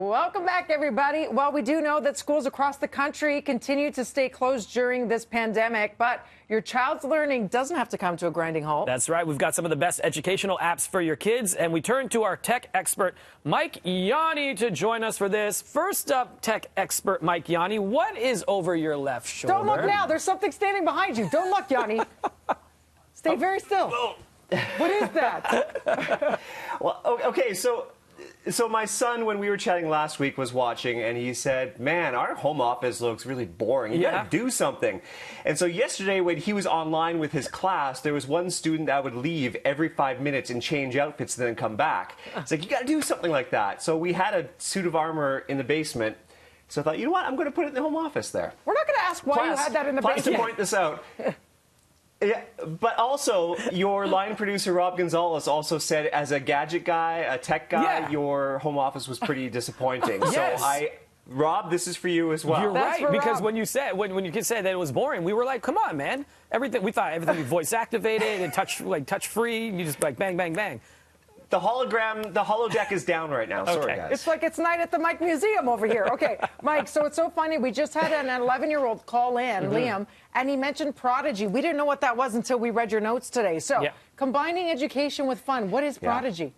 Welcome back, everybody. Well, we do know that schools across the country continue to stay closed during this pandemic, but your child's learning doesn't have to come to a grinding halt. That's right. We've got some of the best educational apps for your kids, and we turn to our tech expert, Mike Yanni, to join us for this. First up, tech expert Mike Yanni, what is over your left shoulder? Don't look now. There's something standing behind you. Don't look, Yanni. Stay very still. What is that? Well, okay, so my son, when we were chatting last week, was watching, and he said, man, our home office looks really boring. You gotta do something. And so yesterday, when he was online with his class, there was one student that would leave every 5 minutes and change outfits and then come back. It's like, you gotta do something like that. So we had a suit of armor in the basement. So I thought, you know what, I'm gonna put it in the home office there. We're not gonna ask why you had that in the basement. To point this out. Yeah, but also, your line producer, Rob Gonzalez, also said, as a gadget guy, a tech guy, your home office was pretty disappointing. Yes. So Rob, this is for you as well. You're right, because when you said when you said that it was boring, we were like, come on, man. We thought everything was voice activated and touch free. You just like bang, bang, bang. The holodeck is down right now. Sorry, guys. It's like it's night at the Mike Museum over here. Okay, Mike, so it's so funny. We just had an 11-year-old call in, Liam, and he mentioned Prodigy. We didn't know what that was until we read your notes today. So combining education with fun, what is Prodigy?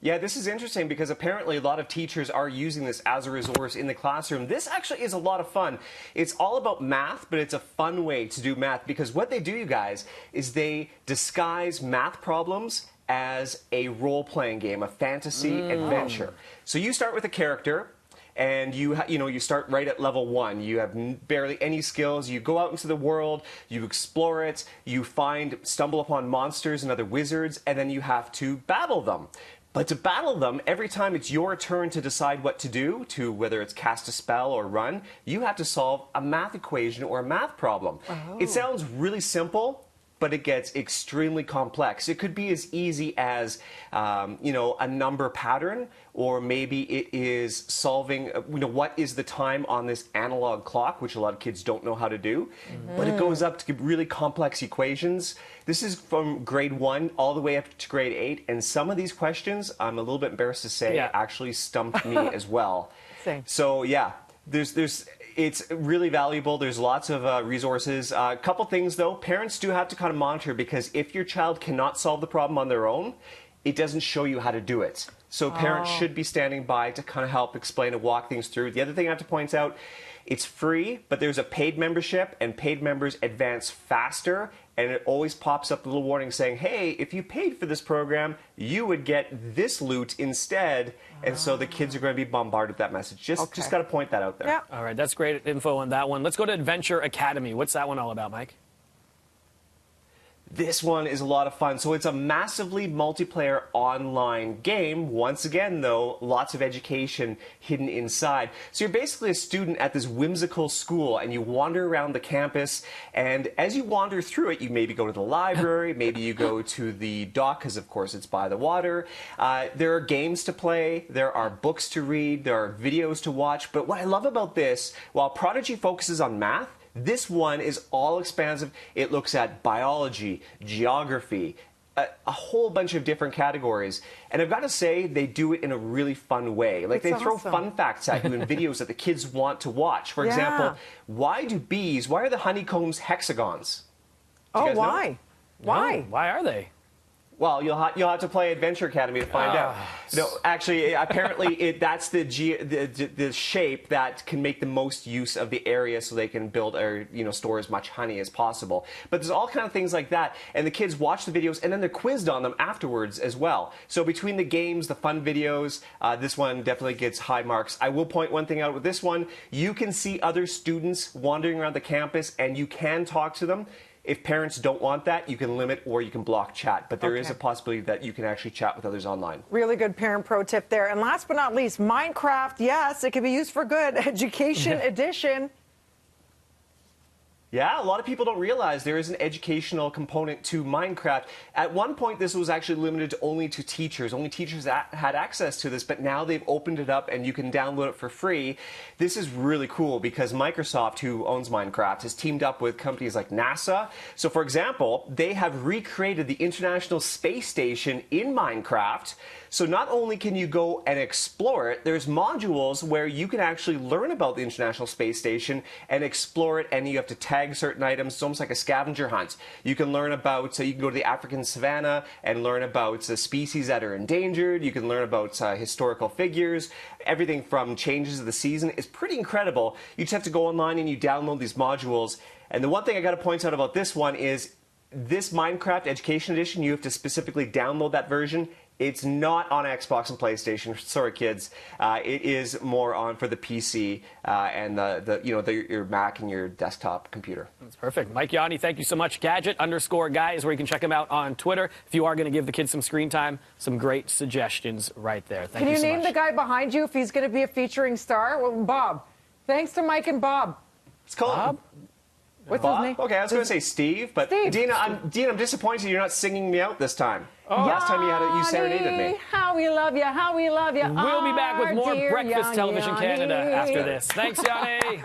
Yeah, this is interesting because apparently a lot of teachers are using this as a resource in the classroom. This actually is a lot of fun. It's all about math, but it's a fun way to do math because what they do, you guys, is they disguise math problems as a role-playing game, a fantasy adventure. So you start with a character, and you start right at level 1. You have barely any skills. You go out into the world, you explore it, you stumble upon monsters and other wizards, and then you have to battle them. But to battle them, every time it's your turn to decide what to do, whether it's cast a spell or run, you have to solve a math equation or a math problem. It sounds really simple, but it gets extremely complex. It could be as easy as, a number pattern, or maybe it is solving, what is the time on this analog clock, which a lot of kids don't know how to do. But it goes up to really complex equations. This is from grade 1 all the way up to grade 8, and some of these questions, I'm a little bit embarrassed to say, actually stumped me as well. Same. So yeah, it's really valuable. There's lots of resources. A couple things, though. Parents do have to kind of monitor because if your child cannot solve the problem on their own, it doesn't show you how to do it. So parents should be standing by to kind of help explain and walk things through. The other thing I have to point out, it's free, but there's a paid membership, and paid members advance faster, and it always pops up a little warning saying, hey, if you paid for this program, you would get this loot instead. And so the kids are going to be bombarded with that message. Just got to point that out there. Yeah. All right, that's great info on that one. Let's go to Adventure Academy. What's that one all about, Mike? This one is a lot of fun. So it's a massively multiplayer online game. Once again, though, lots of education hidden inside. So you're basically a student at this whimsical school, and you wander around the campus. And as you wander through it, you maybe go to the library, maybe you go to the dock, because of course it's by the water. There are games to play, there are books to read, there are videos to watch. But what I love about this, while Prodigy focuses on math, this one is all expansive. It looks at biology, geography, a whole bunch of different categories. And I've got to say, they do it in a really fun way. Like, they throw fun facts at you in videos that the kids want to watch. For example, why are the honeycombs hexagons? Oh, why? Why? No, why are they? Well, you'll have to play Adventure Academy to find out. No, actually, apparently that's the shape that can make the most use of the area, so they can build or store as much honey as possible. But there's all kind of things like that, and the kids watch the videos and then they're quizzed on them afterwards as well. So between the games, the fun videos, this one definitely gets high marks. I will point one thing out with this one: you can see other students wandering around the campus, and you can talk to them. If parents don't want that, you can limit or you can block chat. But there is a possibility that you can actually chat with others online. Really good parent pro tip there. And last but not least, Minecraft. Yes, it can be used for good. Education edition. Yeah, a lot of people don't realize there is an educational component to Minecraft. At one point, this was actually limited only to teachers. Only teachers had access to this, but now they've opened it up and you can download it for free. This is really cool because Microsoft, who owns Minecraft, has teamed up with companies like NASA. So, for example, they have recreated the International Space Station in Minecraft. So not only can you go and explore it, there's modules where you can actually learn about the International Space Station and explore it, and you have to tag certain items. It's almost like a scavenger hunt. You can learn about, you can go to the African savannah and learn about species that are endangered. You can learn about historical figures. Everything from changes of the season is pretty incredible. You just have to go online and you download these modules. And the one thing I got to point out about this one is this Minecraft Education Edition, you have to specifically download that version. It's not on Xbox and PlayStation. Sorry, kids. It is more on for the PC and your Mac and your desktop computer. That's perfect. Mike Yanni, thank you so much. Gadget_guy is where you can check him out on Twitter. If you are going to give the kids some screen time, some great suggestions right there. Thank you so much. Can you name the guy behind you if he's going to be a featuring star? Well, Bob. Thanks to Mike and Bob. It's called Bob? What's Bob? his name? Okay, I was going to say Steve, but Steve. Dina, I'm disappointed you're not singing me out this time. Last time you serenaded me. How we love you, how we love you. We'll be back with more Dear Breakfast Yanni, Television Yanni. Canada after this. Thanks, Yanni.